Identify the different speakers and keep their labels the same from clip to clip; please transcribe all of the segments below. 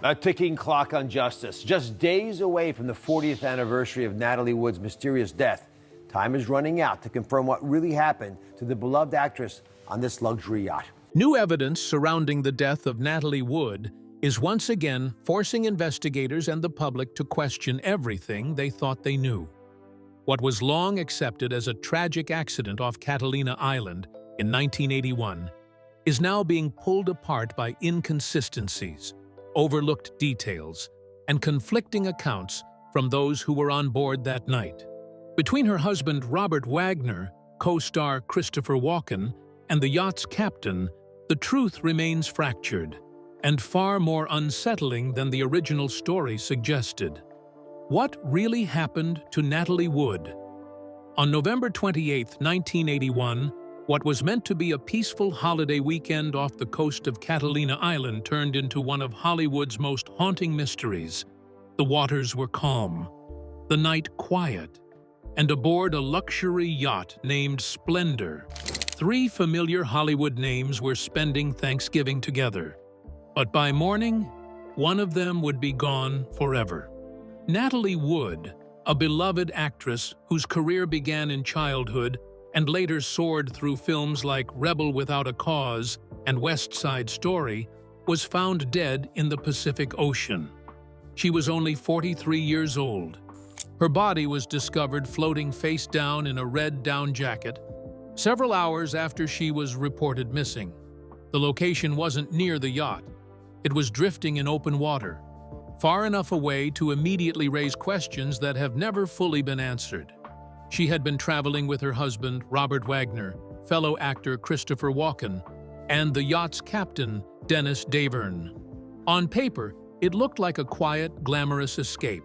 Speaker 1: A ticking clock on justice. Just days away from the 40th anniversary of Natalie Wood's mysterious death, time is running out to confirm what really happened to the beloved actress on this luxury yacht.
Speaker 2: New evidence surrounding the death of Natalie Wood is once again forcing investigators and the public to question everything they thought they knew. What was long accepted as a tragic accident off Catalina Island in 1981 is now being pulled apart by inconsistencies, overlooked details, and conflicting accounts from those who were on board that night. Between her husband Robert Wagner, co-star Christopher Walken, and the yacht's captain, the truth remains fractured and far more unsettling than the original story suggested. What really happened to Natalie Wood? On November 28, 1981, what was meant to be a peaceful holiday weekend off the coast of Catalina Island turned into one of Hollywood's most haunting mysteries. The waters were calm, the night quiet, and aboard a luxury yacht named Splendor, three familiar Hollywood names were spending Thanksgiving together. But by morning, one of them would be gone forever. Natalie Wood, a beloved actress whose career began in childhood and later soared through films like Rebel Without a Cause and West Side Story, was found dead in the Pacific Ocean. She was only 43 years old. Her body was discovered floating face down in a red down jacket several hours after she was reported missing. The location wasn't near the yacht. It was drifting in open water, far enough away to immediately raise questions that have never fully been answered. She had been traveling with her husband, Robert Wagner, fellow actor Christopher Walken, and the yacht's captain, Dennis Davern. On paper, it looked like a quiet, glamorous escape.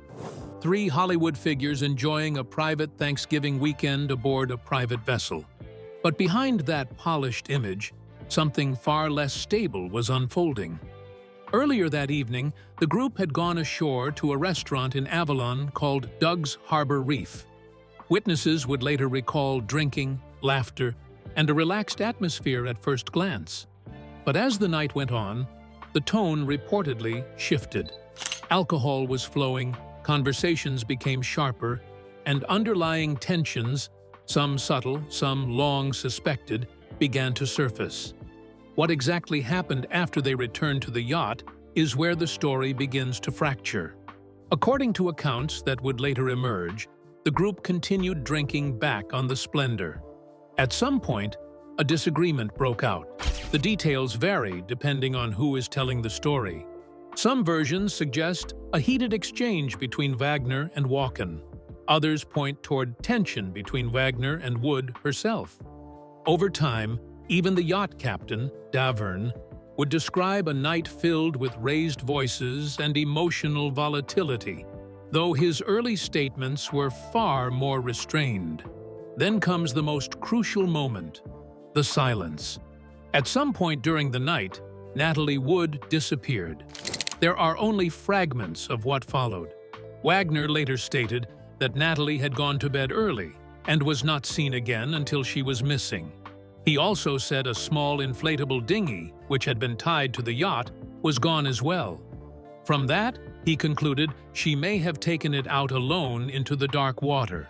Speaker 2: Three Hollywood figures enjoying a private Thanksgiving weekend aboard a private vessel. But behind that polished image, something far less stable was unfolding. Earlier that evening, the group had gone ashore to a restaurant in Avalon called Doug's Harbor Reef. Witnesses would later recall drinking, laughter, and a relaxed atmosphere at first glance. But as the night went on, the tone reportedly shifted. Alcohol was flowing, conversations became sharper, and underlying tensions, some subtle, some long suspected, began to surface. What exactly happened after they returned to the yacht is where the story begins to fracture. According to accounts that would later emerge, the group continued drinking back on the Splendor. At some point, a disagreement broke out. The details vary depending on who is telling the story. Some versions suggest a heated exchange between Wagner and Walken. Others point toward tension between Wagner and Wood herself. Over time, even the yacht captain, Davern, would describe a night filled with raised voices and emotional volatility, though his early statements were far more restrained. Then comes the most crucial moment, the silence. At some point during the night, Natalie Wood disappeared. There are only fragments of what followed. Wagner later stated that Natalie had gone to bed early and was not seen again until she was missing. He also said a small inflatable dinghy, which had been tied to the yacht, was gone as well. From that, he concluded she may have taken it out alone into the dark water.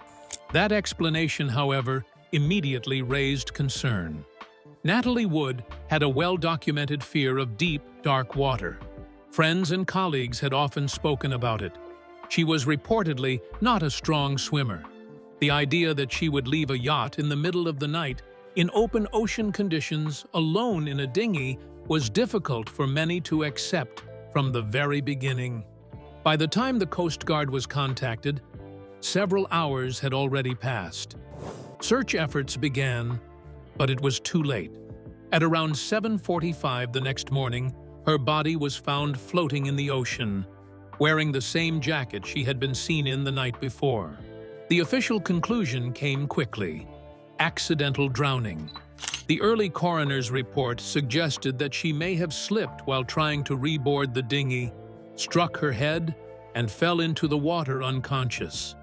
Speaker 2: That explanation, however, immediately raised concern. Natalie Wood had a well-documented fear of deep, dark water. Friends and colleagues had often spoken about it. She was reportedly not a strong swimmer. The idea that she would leave a yacht in the middle of the night in open ocean conditions alone in a dinghy was difficult for many to accept from the very beginning. By the time the Coast Guard was contacted, several hours had already passed. Search efforts began, but it was too late. At around 7:45 the next morning, her body was found floating in the ocean, wearing the same jacket she had been seen in the night before. The official conclusion came quickly: accidental drowning. The early coroner's report suggested that she may have slipped while trying to reboard the dinghy, struck her head, and fell into the water unconscious.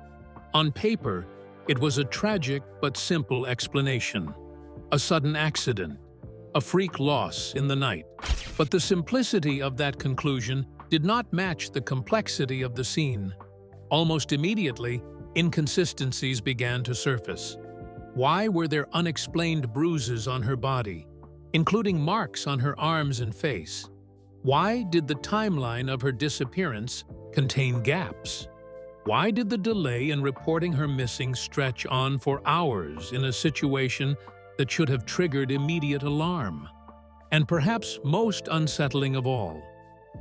Speaker 2: On paper, it was a tragic but simple explanation. A sudden accident, a freak loss in the night. But the simplicity of that conclusion did not match the complexity of the scene. Almost immediately, inconsistencies began to surface. Why were there unexplained bruises on her body, including marks on her arms and face? Why did the timeline of her disappearance contain gaps? Why did the delay in reporting her missing stretch on for hours in a situation that should have triggered immediate alarm? And perhaps most unsettling of all,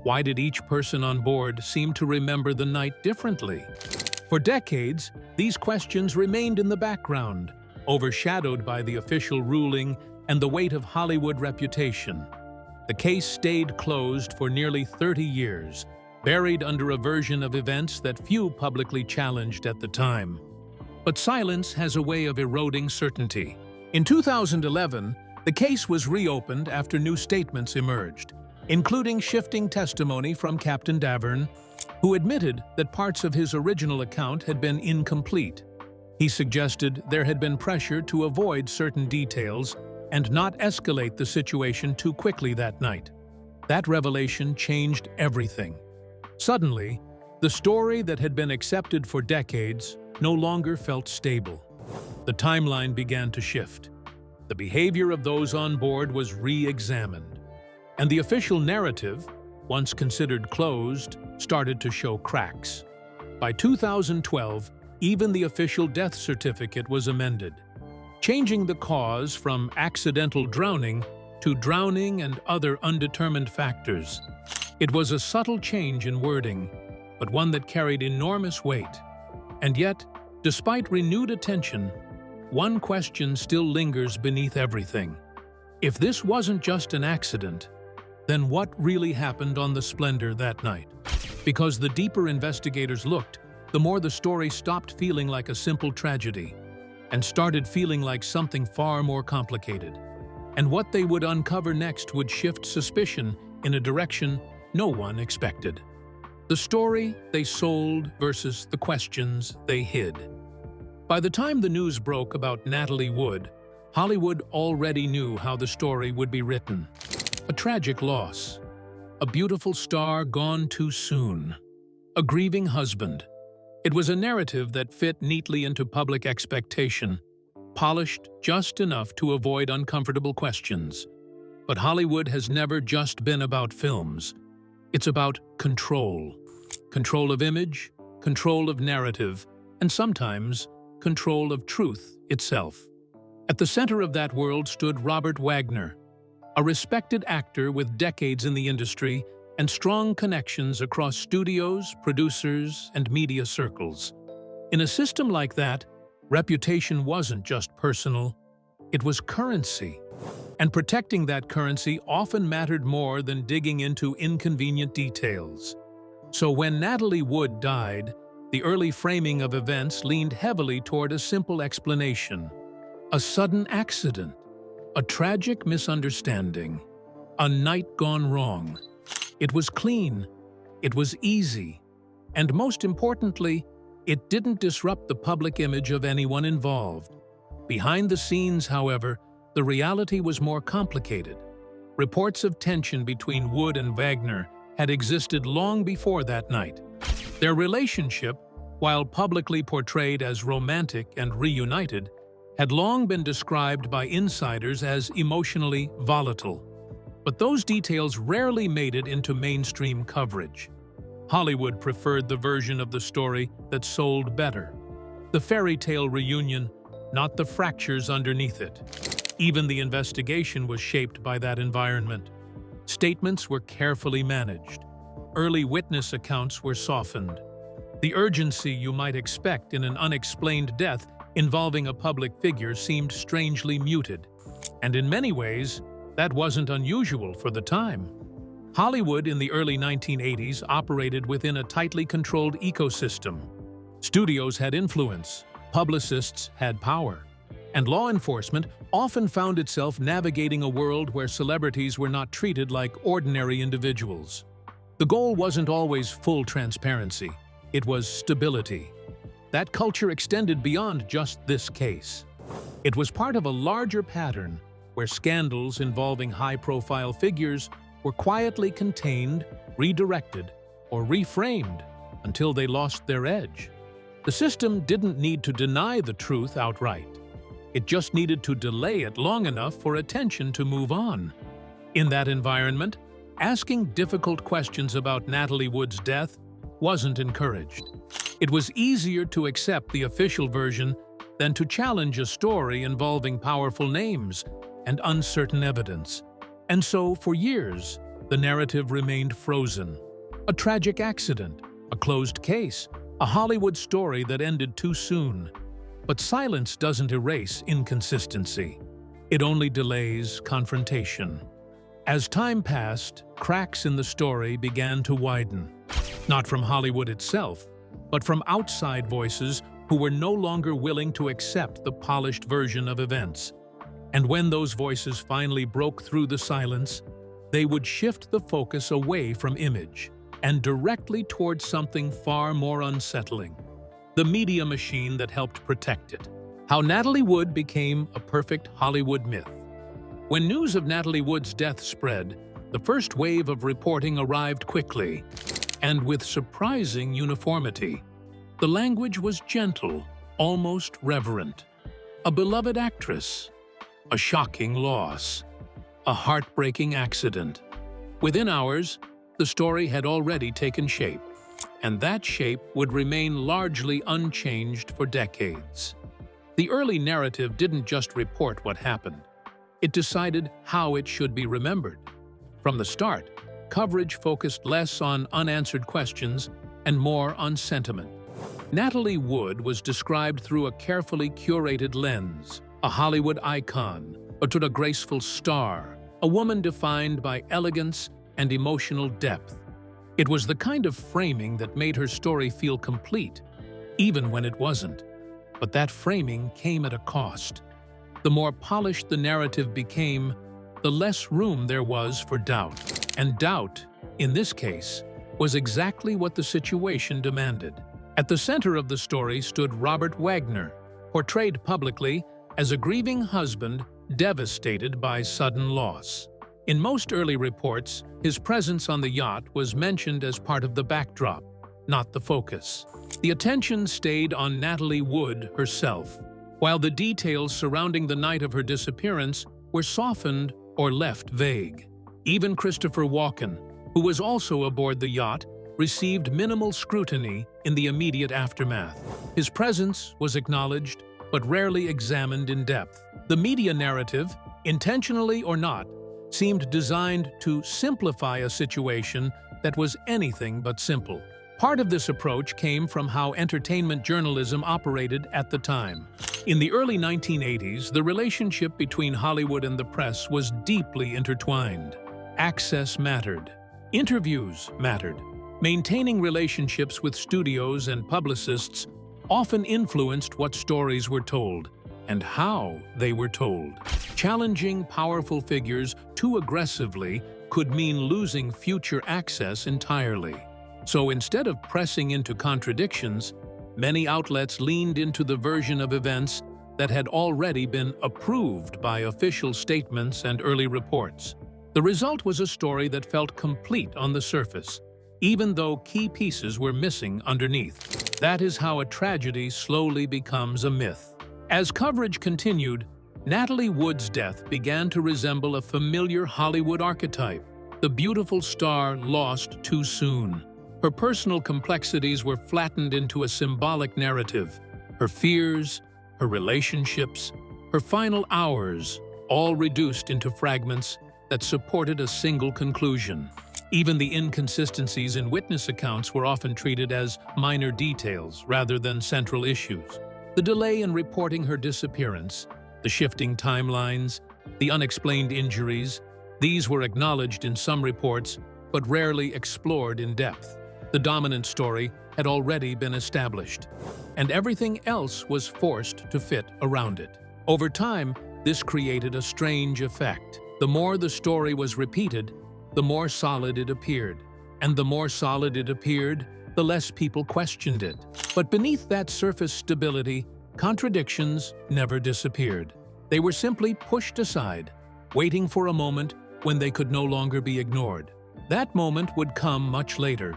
Speaker 2: why did each person on board seem to remember the night differently? For decades, these questions remained in the background, overshadowed by the official ruling and the weight of Hollywood reputation. The case stayed closed for nearly 30 years, buried under a version of events that few publicly challenged at the time. But silence has a way of eroding certainty. In 2011, the case was reopened after new statements emerged, including shifting testimony from Captain Davern, who admitted that parts of his original account had been incomplete. He suggested there had been pressure to avoid certain details and not escalate the situation too quickly that night. That revelation changed everything. Suddenly, the story that had been accepted for decades no longer felt stable. The timeline began to shift. The behavior of those on board was re-examined, and the official narrative, once considered closed, started to show cracks. By 2012, even the official death certificate was amended, changing the cause from accidental drowning to drowning and other undetermined factors. It was a subtle change in wording, but one that carried enormous weight. And yet, despite renewed attention, one question still lingers beneath everything. If this wasn't just an accident, then what really happened on the Splendor that night? Because the deeper investigators looked, the more the story stopped feeling like a simple tragedy and started feeling like something far more complicated. And what they would uncover next would shift suspicion in a direction no one expected. The story they sold versus the questions they hid. By the time the news broke about Natalie Wood, Hollywood already knew how the story would be written. A tragic loss, a beautiful star gone too soon, a grieving husband. It was a narrative that fit neatly into public expectation, polished just enough to avoid uncomfortable questions. But Hollywood has never just been about films. It's about control. Control of image, control of narrative, and sometimes control of truth itself. At the center of that world stood Robert Wagner, a respected actor with decades in the industry and strong connections across studios, producers, and media circles. In a system like that, reputation wasn't just personal, it was currency. And protecting that currency often mattered more than digging into inconvenient details. So when Natalie Wood died, the early framing of events leaned heavily toward a simple explanation. A sudden accident, a tragic misunderstanding, a night gone wrong. It was clean, it was easy, and most importantly, it didn't disrupt the public image of anyone involved. Behind the scenes, however, the reality was more complicated. Reports of tension between Wood and Wagner had existed long before that night. Their relationship, while publicly portrayed as romantic and reunited, had long been described by insiders as emotionally volatile. But those details rarely made it into mainstream coverage. Hollywood preferred the version of the story that sold better. The fairy tale reunion, not the fractures underneath it. Even the investigation was shaped by that environment. Statements were carefully managed. Early witness accounts were softened. The urgency you might expect in an unexplained death involving a public figure seemed strangely muted. And in many ways, that wasn't unusual for the time. Hollywood in the early 1980s operated within a tightly controlled ecosystem. Studios had influence, publicists had power, and law enforcement often found itself navigating a world where celebrities were not treated like ordinary individuals. The goal wasn't always full transparency, it was stability. That culture extended beyond just this case. It was part of a larger pattern where scandals involving high-profile figures were quietly contained, redirected, or reframed until they lost their edge. The system didn't need to deny the truth outright. It just needed to delay it long enough for attention to move on. In that environment, asking difficult questions about Natalie Wood's death wasn't encouraged. It was easier to accept the official version than to challenge a story involving powerful names and uncertain evidence. And so, for years, the narrative remained frozen. A tragic accident, a closed case, a Hollywood story that ended too soon. But silence doesn't erase inconsistency. It only delays confrontation. As time passed, cracks in the story began to widen. Not from Hollywood itself, but from outside voices who were no longer willing to accept the polished version of events. And when those voices finally broke through the silence, they would shift the focus away from image and directly towards something far more unsettling: the media machine that helped protect it. How Natalie Wood became a perfect Hollywood myth. When news of Natalie Wood's death spread, the first wave of reporting arrived quickly, and with surprising uniformity. The language was gentle, almost reverent. A beloved actress, a shocking loss, a heartbreaking accident. Within hours, the story had already taken shape, and that shape would remain largely unchanged for decades. The early narrative didn't just report what happened. It decided how it should be remembered. From the start, coverage focused less on unanswered questions and more on sentiment. Natalie Wood was described through a carefully curated lens, a Hollywood icon, a graceful star, a woman defined by elegance and emotional depth. It was the kind of framing that made her story feel complete, even when it wasn't. But that framing came at a cost. The more polished the narrative became, the less room there was for doubt. And doubt, in this case, was exactly what the situation demanded. At the center of the story stood Robert Wagner, portrayed publicly as a grieving husband devastated by sudden loss. In most early reports, his presence on the yacht was mentioned as part of the backdrop, not the focus. The attention stayed on Natalie Wood herself, while the details surrounding the night of her disappearance were softened or left vague. Even Christopher Walken, who was also aboard the yacht, received minimal scrutiny in the immediate aftermath. His presence was acknowledged, but rarely examined in depth. The media narrative, intentionally or not, seemed designed to simplify a situation that was anything but simple. Part of this approach came from how entertainment journalism operated at the time. In the early 1980s, the relationship between Hollywood and the press was deeply intertwined. Access mattered. Interviews mattered. Maintaining relationships with studios and publicists often influenced what stories were told and how they were told. Challenging powerful figures too aggressively could mean losing future access entirely. So instead of pressing into contradictions, many outlets leaned into the version of events that had already been approved by official statements and early reports. The result was a story that felt complete on the surface, even though key pieces were missing underneath. That is how a tragedy slowly becomes a myth. As coverage continued, Natalie Wood's death began to resemble a familiar Hollywood archetype, the beautiful star lost too soon. Her personal complexities were flattened into a symbolic narrative. Her fears, her relationships, her final hours, all reduced into fragments that supported a single conclusion. Even the inconsistencies in witness accounts were often treated as minor details rather than central issues. The delay in reporting her disappearance, the shifting timelines, the unexplained injuries, these were acknowledged in some reports, but rarely explored in depth. The dominant story had already been established, and everything else was forced to fit around it. Over time, this created a strange effect. The more the story was repeated, the more solid it appeared. And the more solid it appeared, the less people questioned it. But beneath that surface stability, contradictions never disappeared. They were simply pushed aside, waiting for a moment when they could no longer be ignored. That moment would come much later,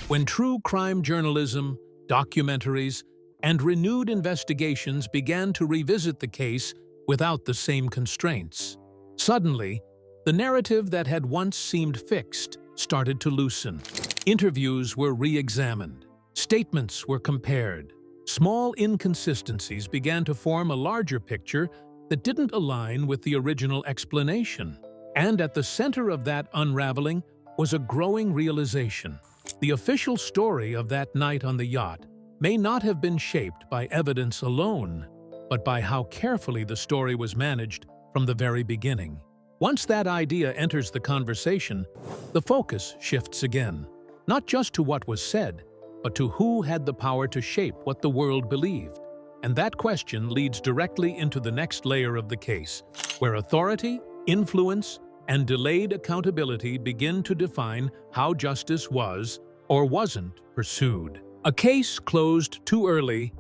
Speaker 2: when true crime journalism, documentaries, and renewed investigations began to revisit the case without the same constraints. Suddenly, the narrative that had once seemed fixed started to loosen. Interviews were re-examined. Statements were compared. Small inconsistencies began to form a larger picture that didn't align with the original explanation. And at the center of that unraveling was a growing realization. The official story of that night on the yacht may not have been shaped by evidence alone, but by how carefully the story was managed from the very beginning. Once that idea enters the conversation, the focus shifts again, not just to what was said, but to who had the power to shape what the world believed. And that question leads directly into the next layer of the case, where authority, influence, and delayed accountability begin to define how justice was or wasn't pursued. A case closed too early,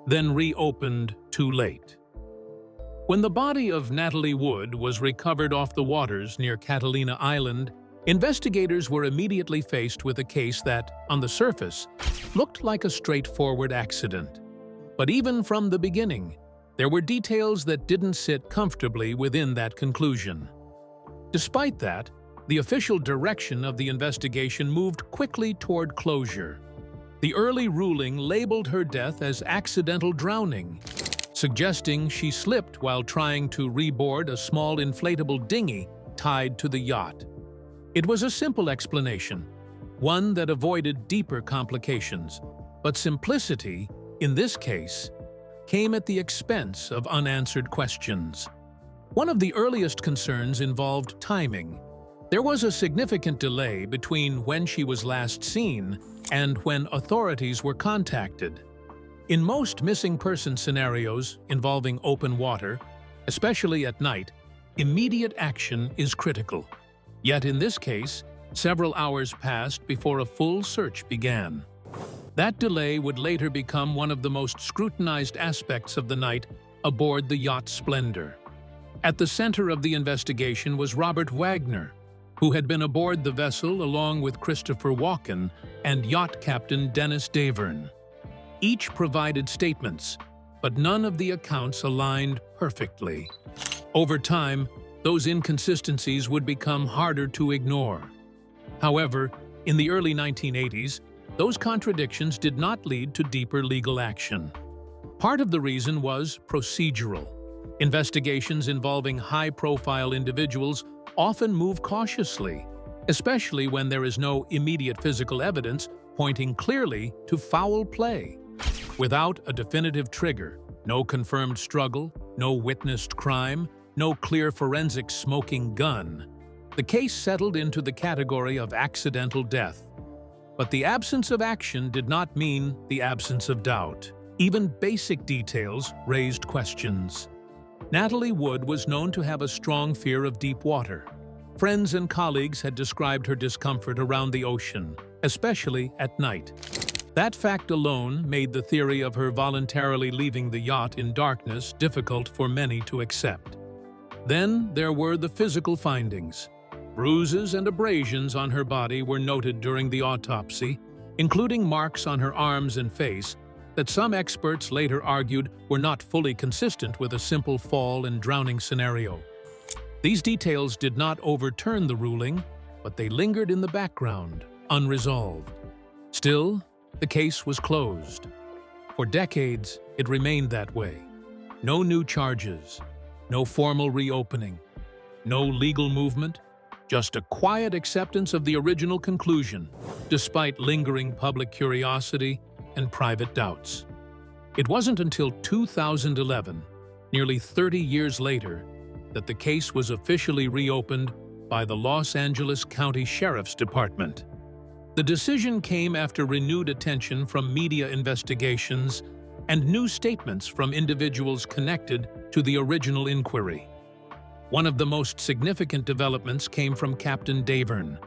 Speaker 2: then reopened too late. When the body of Natalie Wood was recovered off the waters near Catalina Island, investigators were immediately faced with a case that, on the surface, looked like a straightforward accident. But even from the beginning, there were details that didn't sit comfortably within that conclusion. Despite that, the official direction of the investigation moved quickly toward closure. The early ruling labeled her death as accidental drowning, suggesting she slipped while trying to reboard a small inflatable dinghy tied to the yacht. It was a simple explanation, one that avoided deeper complications, but simplicity, in this case, came at the expense of unanswered questions. One of the earliest concerns involved timing. There was a significant delay between when she was last seen and when authorities were contacted. In most missing person scenarios involving open water, especially at night, immediate action is critical. Yet in this case, several hours passed before a full search began. That delay would later become one of the most scrutinized aspects of the night aboard the yacht Splendor. At the center of the investigation was Robert Wagner, who had been aboard the vessel along with Christopher Walken and yacht captain Dennis Davern. Each provided statements, but none of the accounts aligned perfectly. Over time, those inconsistencies would become harder to ignore. However, in the early 1980s, those contradictions did not lead to deeper legal action. Part of the reason was procedural. Investigations involving high-profile individuals often move cautiously, especially when there is no immediate physical evidence pointing clearly to foul play. Without a definitive trigger, no confirmed struggle, no witnessed crime, no clear forensic smoking gun, the case settled into the category of accidental death. But the absence of action did not mean the absence of doubt. Even basic details raised questions. Natalie Wood was known to have a strong fear of deep water. Friends and colleagues had described her discomfort around the ocean, especially at night. That fact alone made the theory of her voluntarily leaving the yacht in darkness difficult for many to accept. Then there were the physical findings. Bruises and abrasions on her body were noted during the autopsy, including marks on her arms and face that some experts later argued were not fully consistent with a simple fall and drowning scenario. These details did not overturn the ruling, but they lingered in the background, unresolved. Still, the case was closed. For decades, it remained that way. No new charges, no formal reopening, no legal movement, just a quiet acceptance of the original conclusion, despite lingering public curiosity and private doubts. It wasn't until 2011, nearly 30 years later, that the case was officially reopened by the Los Angeles County Sheriff's Department. The decision came after renewed attention from media investigations and new statements from individuals connected to the original inquiry. One of the most significant developments came from Captain Davern,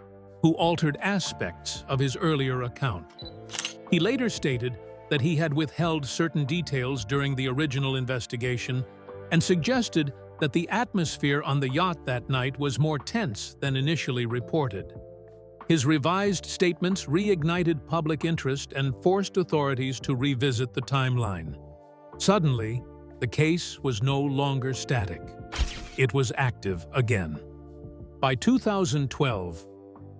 Speaker 2: who altered aspects of his earlier account. He later stated that he had withheld certain details during the original investigation and suggested that the atmosphere on the yacht that night was more tense than initially reported. His revised statements reignited public interest and forced authorities to revisit the timeline. Suddenly, the case was no longer static. It was active again. By 2012,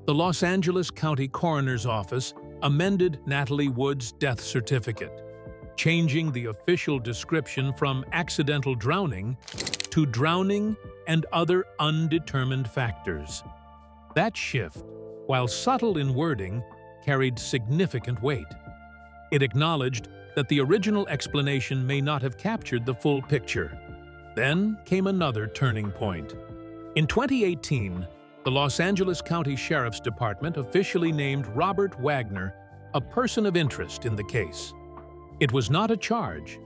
Speaker 2: the Los Angeles County Coroner's Office amended Natalie Wood's death certificate, changing the official description from accidental drowning to drowning and other undetermined factors. That shift, while subtle in wording, carried significant weight. It acknowledged that the original explanation may not have captured the full picture. Then came another turning point. In 2018, the Los Angeles County Sheriff's Department officially named Robert Wagner a person of interest in the case. It was not a charge.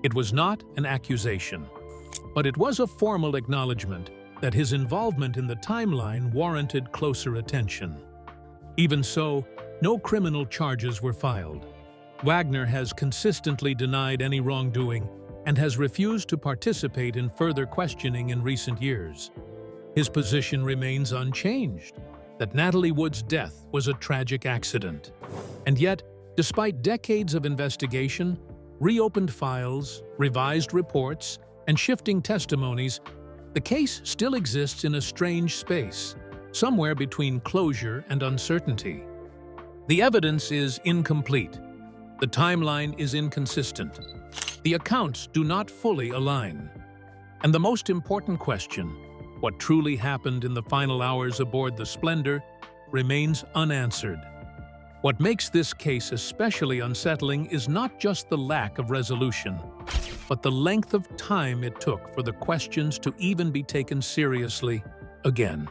Speaker 2: It was not an accusation. But it was a formal acknowledgement that his involvement in the timeline warranted closer attention. Even so, no criminal charges were filed. Wagner has consistently denied any wrongdoing and has refused to participate in further questioning in recent years. His position remains unchanged, that Natalie Wood's death was a tragic accident. And yet, despite decades of investigation, reopened files, revised reports, and shifting testimonies, the case still exists in a strange space, somewhere between closure and uncertainty. The evidence is incomplete. The timeline is inconsistent. The accounts do not fully align. And the most important question, what truly happened in the final hours aboard the Splendor, remains unanswered. What makes this case especially unsettling is not just the lack of resolution, but the length of time it took for the questions to even be taken seriously again.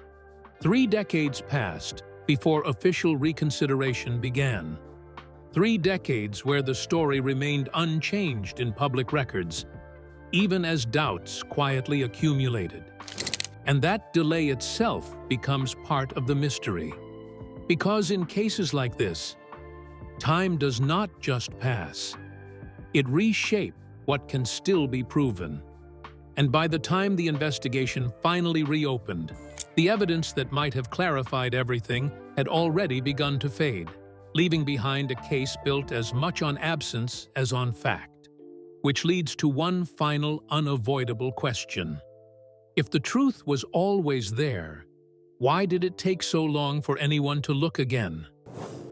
Speaker 2: 3 decades passed before official reconsideration began. 3 decades where the story remained unchanged in public records, even as doubts quietly accumulated. And that delay itself becomes part of the mystery. Because in cases like this, time does not just pass. It reshapes what can still be proven. And by the time the investigation finally reopened, the evidence that might have clarified everything had already begun to fade, leaving behind a case built as much on absence as on fact. Which leads to one final unavoidable question. If the truth was always there, why did it take so long for anyone to look again?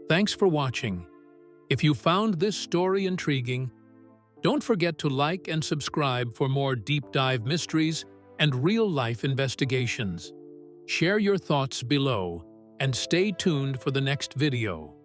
Speaker 2: Thanks for watching. If you found this story intriguing, don't forget to like and subscribe for more deep dive mysteries and real-life investigations. Share your thoughts below and stay tuned for the next video.